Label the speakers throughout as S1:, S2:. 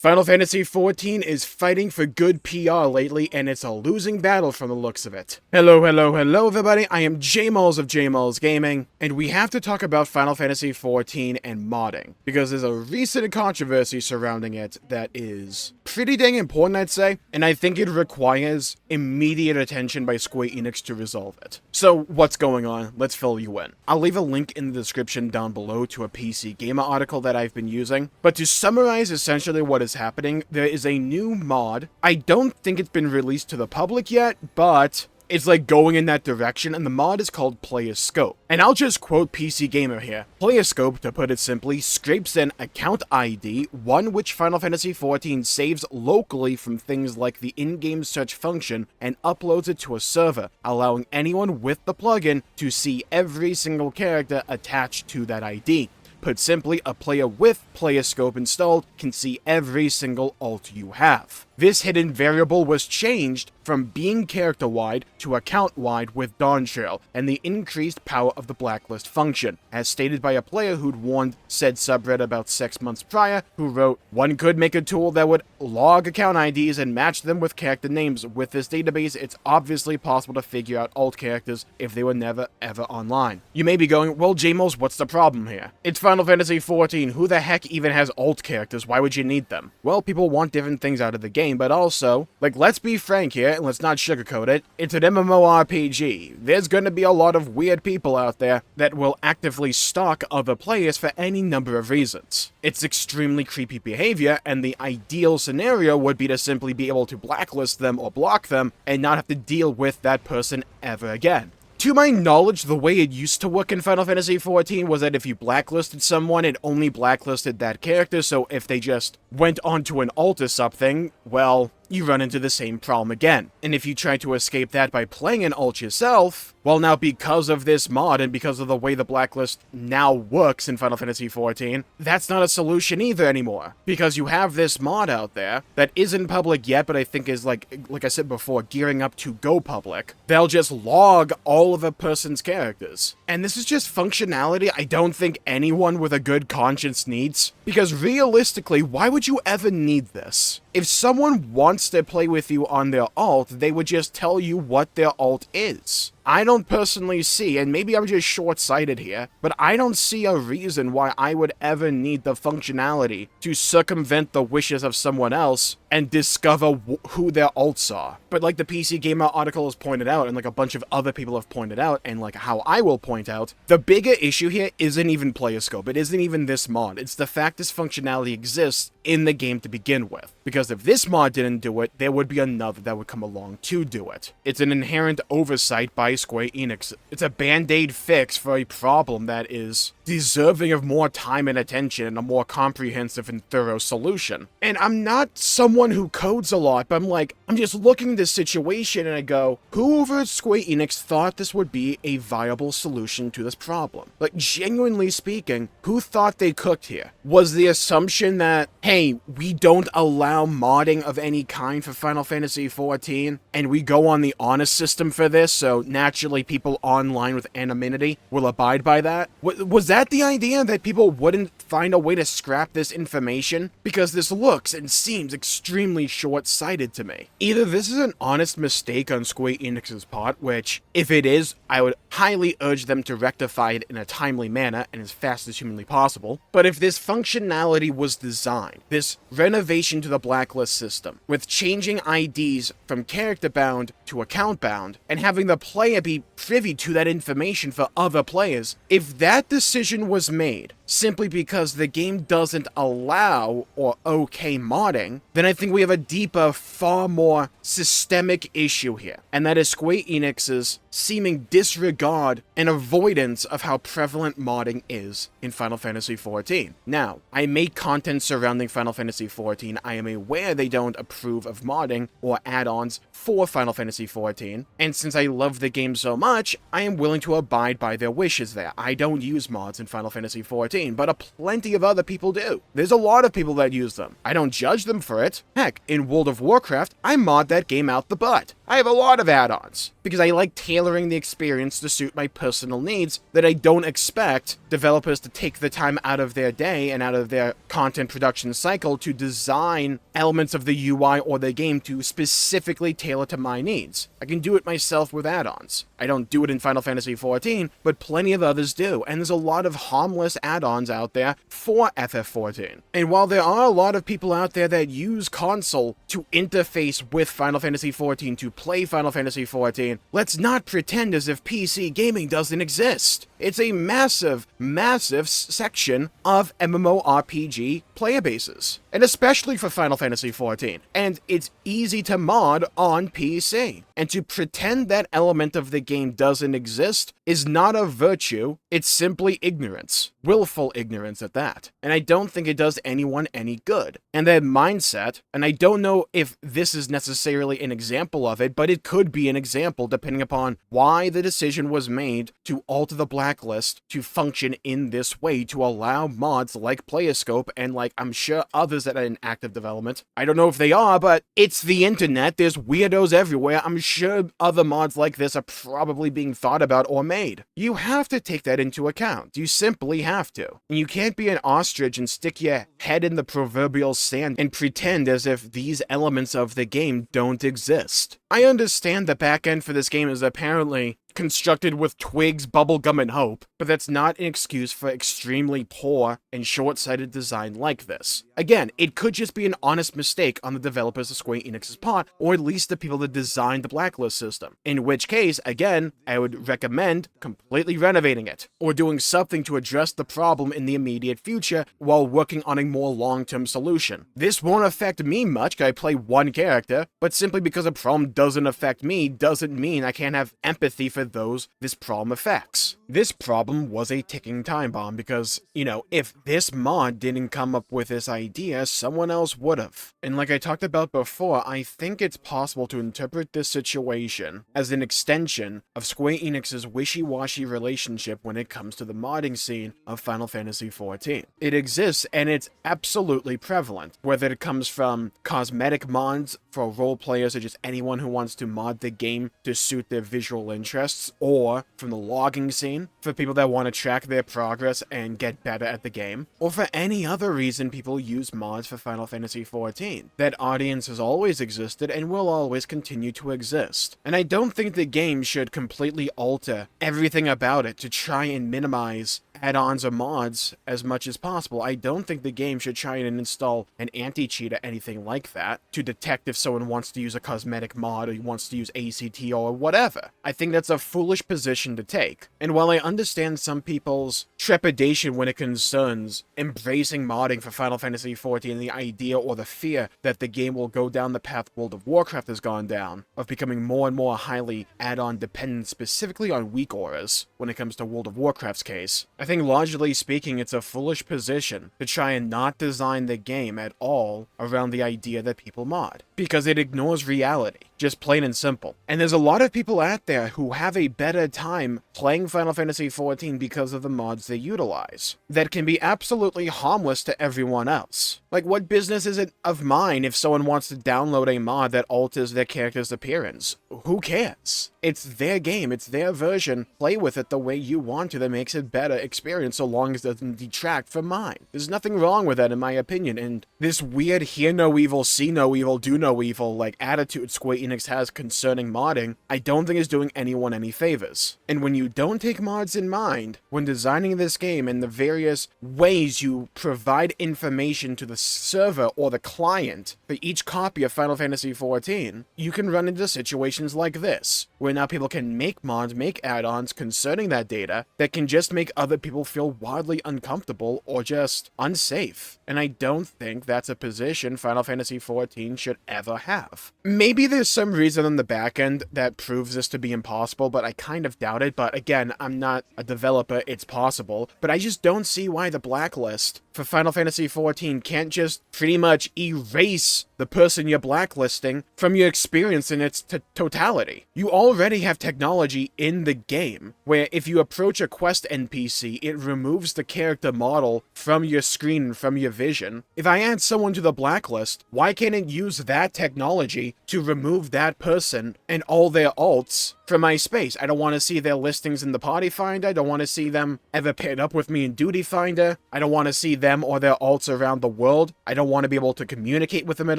S1: Final Fantasy XIV is fighting for good PR lately, and it's a losing battle from the looks of it. Hello everybody, I am Jmulls of Jmulls Gaming, and we have to talk about Final Fantasy XIV and modding, because there's a recent controversy surrounding it that is pretty dang important, I'd say, and I think it requires immediate attention by Square Enix to resolve it. So, what's going on? Let's fill you in. I'll leave a link in the description down below to a PC Gamer article that I've been using, but to summarize essentially what is happening, there is a new mod. I don't think it's been released to the public yet, but it's like going in that direction, and the mod is called Player Scope. And I'll just quote PC Gamer here. Player Scope, to put it simply, scrapes an account ID, one which Final Fantasy XIV saves locally from things like the in-game search function, and uploads it to a server, allowing anyone with the plugin to see every single character attached to that ID. Put simply, a player with Player Scope installed can see every single alt you have. This hidden variable was changed from being character-wide to account-wide with Dawntrail, and the increased power of the blacklist function, as stated by a player who'd warned said subreddit about 6 months prior, who wrote, "One could make a tool that would log account IDs and match them with character names. With this database, it's obviously possible to figure out alt characters if they were never ever online." You may be going, well, Jmulls, what's the problem here? It's Final Fantasy XIV, who the heck even has alt characters? Why would you need them? Well, people want different things out of the game, but also, like, let's be frank here, and let's not sugarcoat it, it's an MMORPG. There's gonna be a lot of weird people out there that will actively stalk other players for any number of reasons. It's extremely creepy behavior, and the ideal scenario would be to simply be able to blacklist them or block them, and not have to deal with that person ever again. To my knowledge, the way it used to work in Final Fantasy XIV was that if you blacklisted someone, it only blacklisted that character, so if they just went onto an alt or something, well, you run into the same problem again. And if you try to escape that by playing an alt yourself, well, now because of this mod and because of the way the blacklist now works in Final Fantasy XIV, that's not a solution either anymore. Because you have this mod out there that isn't public yet, but I think is, like I said before, gearing up to go public. They'll just log all of a person's characters. And this is just functionality I don't think anyone with a good conscience needs. Because realistically, why would you ever need this? If someone wants to play with you on their alt, they would just tell you what their alt is. I don't personally see, and maybe I'm just short-sighted here, but I don't see a reason why I would ever need the functionality to circumvent the wishes of someone else and discover who their alts are. But like the PC Gamer article has pointed out, and like a bunch of other people have pointed out, and like how I will point out, the bigger issue here isn't even Player Scope. It isn't even this mod. It's the fact this functionality exists in the game to begin with. Because if this mod didn't do it, there would be another that would come along to do it. It's an inherent oversight by Square Enix. It's a band-aid fix for a problem that is deserving of more time and attention and a more comprehensive and thorough solution. And I'm not someone who codes a lot, but I'm just looking at this situation and I go, who over at Square Enix thought this would be a viable solution to this problem? Like, genuinely speaking, who thought they cooked here? Was the assumption that, hey, we don't allow modding of any kind for Final Fantasy XIV, and we go on the honest system for this, so naturally people online with anonymity will abide by that? Was that the idea, that people wouldn't find a way to scrap this information? Because this looks and seems extremely short-sighted to me. Either this is an honest mistake on Square Enix's part, which, if it is, I would highly urge them to rectify it in a timely manner and as fast as humanly possible, but if this functionality was designed, this renovation to the blacklist system, with changing IDs from character-bound to account-bound, and having the player be privy to that information for other players, if that decision was made simply because the game doesn't allow or okay modding, then I think we have a deeper, far more systemic issue here, and that is Square Enix's seeming disregard and avoidance of how prevalent modding is in Final Fantasy XIV. Now, I make content surrounding Final Fantasy XIV. I am aware they don't approve of modding or add-ons for Final Fantasy XIV, and since I love the game so much, I am willing to abide by their wishes there. I don't use mods in Final Fantasy XIV, but plenty of other people do. There's a lot of people that use them. I don't judge them for it. Heck, in World of Warcraft, I mod that game out the butt. I have a lot of add-ons, because I like tailoring the experience to suit my personal needs that I don't expect developers to take the time out of their day and out of their content production cycle to design elements of the UI or the game to specifically tailor to my needs. I can do it myself with add-ons. I don't do it in Final Fantasy XIV, but plenty of others do, and there's a lot of harmless add-ons out there for FF14. And while there are a lot of people out there that use console to interface with Final Fantasy XIV to play Final Fantasy XIV, let's not pretend as if PC gaming doesn't exist. It's a massive, massive section of MMORPG player bases, and especially for Final Fantasy XIV. And it's easy to mod on PC. And to pretend that element of the game doesn't exist is not a virtue, it's simply ignorance. Willful ignorance at that. And I don't think it does anyone any good. And that mindset, and I don't know if this is necessarily an example of it, but it could be an example depending upon why the decision was made to alter the blacklist to function in this way, to allow mods like Playoscope and like I'm sure others that are in active development. I don't know if they are, but it's the internet, there's weirdos everywhere. I'm sure other mods like this are probably being thought about or made. You have to take that into account. You simply have to. And you can't be an ostrich and stick your head in the proverbial sand and pretend as if these elements of the game don't exist. I understand the backend for this game is apparently constructed with twigs, bubblegum, and hope, but that's not an excuse for extremely poor and short-sighted design like this. Again, it could just be an honest mistake on the developers of Square Enix's part, or at least the people that designed the blacklist system, in which case, again, I would recommend completely renovating it, or doing something to address the problem in the immediate future while working on a more long-term solution. This won't affect me much, because I play one character, but simply because a problem doesn't affect me doesn't mean I can't have empathy for those this problem affects. This problem was a ticking time bomb because, you know, if this mod didn't come up with this idea, someone else would have. And like I talked about before, I think it's possible to interpret this situation as an extension of Square Enix's wishy-washy relationship when it comes to the modding scene of Final Fantasy XIV. It exists and it's absolutely prevalent, whether it comes from cosmetic mods for role players or just anyone who wants to mod the game to suit their visual interests, or from the logging scene for people that want to track their progress and get better at the game, or for any other reason people use mods for Final Fantasy XIV. That audience has always existed and will always continue to exist. And I don't think the game should completely alter everything about it to try and minimize add-ons or mods as much as possible. I don't think the game should try and install an anti-cheat or anything like that to detect if someone wants to use a cosmetic mod or wants to use ACT or whatever. I think that's a foolish position to take. And while I understand some people's trepidation when it concerns embracing modding for Final Fantasy XIV and the idea or the fear that the game will go down the path World of Warcraft has gone down, of becoming more and more highly add-on dependent specifically on weak auras when it comes to World of Warcraft's case, I think logically speaking it's a foolish position to try and not design the game at all around the idea that people mod, because it ignores reality, just plain and simple. And there's a lot of people out there who have a better time playing Final Fantasy XIV because of the mods they utilize, that can be absolutely harmless to everyone else. Like, what business is it of mine if someone wants to download a mod that alters their character's appearance? Who cares? It's their game, it's their version. Play with it the way you want to that makes it better experience so long as it doesn't detract from mine. There's nothing wrong with that in my opinion, and this weird hear no evil, see no evil, do no evil like attitude Square Enix has concerning modding, I don't think is doing anyone any favors. And when you don't take mods in mind when designing this game and the various ways you provide information to the server or the client for each copy of Final Fantasy XIV, you can run into situations like this, where now people can make mods, make add-ons concerning that data that can just make other people feel wildly uncomfortable or just unsafe. And I don't think that's a position Final Fantasy XIV should ever have. Maybe there's some reason on the back end that proves this to be impossible, but I kind of doubt it. But again, I'm not a developer, it's possible. But I just don't see why the blacklist for Final Fantasy XIV can't just pretty much erase the person you're blacklisting from your experience in its totality. You already have technology in the game where if you approach a quest NPC, it removes the character model from your screen and from your vision. If I add someone to the blacklist, why can't it use that technology to remove that person and all their alts from my space? I don't want to see their listings in the party finder. I don't want to see them ever paired up with me in duty finder. I don't want to see them or their alts around the world. I don't want to be able to communicate with them at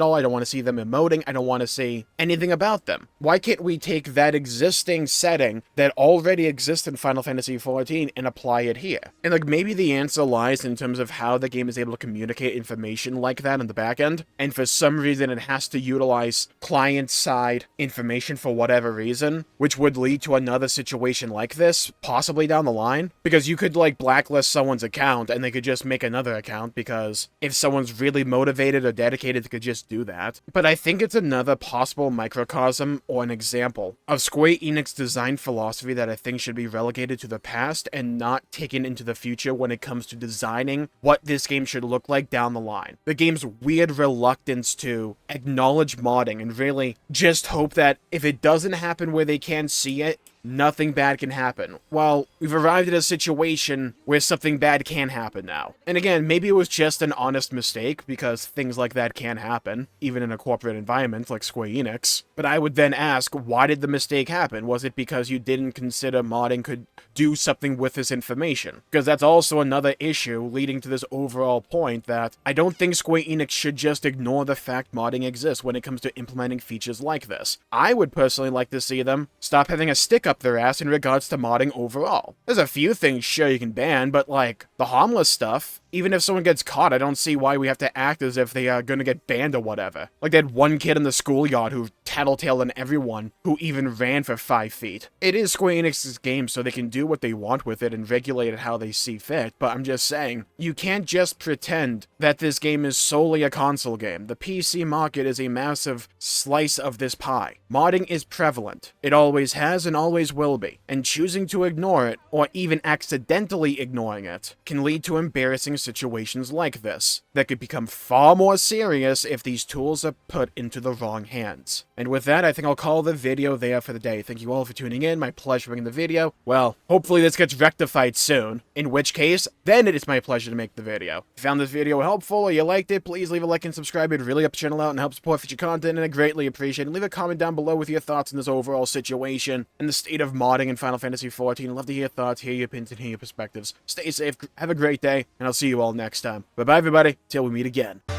S1: all. I don't want to see them emoting. I don't want to see anything about them. Why can't we take that existing setting that already exists in Final Fantasy XIV and apply it here? And like maybe the answer lies in terms of how the game is able to communicate information like that in the back end, and for some reason it has to utilize client-side information for whatever reason, which would lead to another situation like this, possibly down the line, because you could like blacklist someone's account and they could just make another account, because if someone's really motivated or dedicated, they could just do that. But I think it's another possible microcosm or an example of Square Enix design philosophy that I think should be relegated to the past and not taken into the future when it comes to designing what this game should look like down the line. The game's weird reluctance to acknowledge modding and really just hope that if it doesn't happen where they can see it, nothing bad can happen. Well, we've arrived at a situation where something bad can happen now. And again, maybe it was just an honest mistake, because things like that can happen, even in a corporate environment like Square Enix. But I would then ask, why did the mistake happen? Was it because you didn't consider modding could do something with this information? Because that's also another issue leading to this overall point that I don't think Square Enix should just ignore the fact modding exists when it comes to implementing features like this. I would personally like to see them stop having a stick up their ass in regards to modding overall. There's a few things sure you can ban, but like the harmless stuff, even if someone gets caught, I don't see why we have to act as if they are gonna get banned or whatever. Like that one kid in the schoolyard who tattletaled on everyone who even ran for 5 feet. It is Square Enix's game, so they can do what they want with it and regulate it how they see fit, but I'm just saying, you can't just pretend that this game is solely a console game. The PC market is a massive slice of this pie. Modding is prevalent. It always has and always will be, and choosing to ignore it, or even accidentally ignoring it, can lead to embarrassing situations like this, that could become far more serious if these tools are put into the wrong hands. And with that, I think I'll call the video there for the day. Thank you all for tuning in. My pleasure making the video. Well, hopefully this gets rectified soon, in which case, then it is my pleasure to make the video. If you found this video helpful or you liked it, please leave a like and subscribe. It really helps the channel out and helps support future content, and I greatly appreciate it. Leave a comment down below with your thoughts on this overall situation and the state of modding in Final Fantasy XIV. I'd love to hear your thoughts, hear your opinions, and hear your perspectives. Stay safe, have a great day, and I'll see you all next time. Bye-bye, everybody, till we meet again.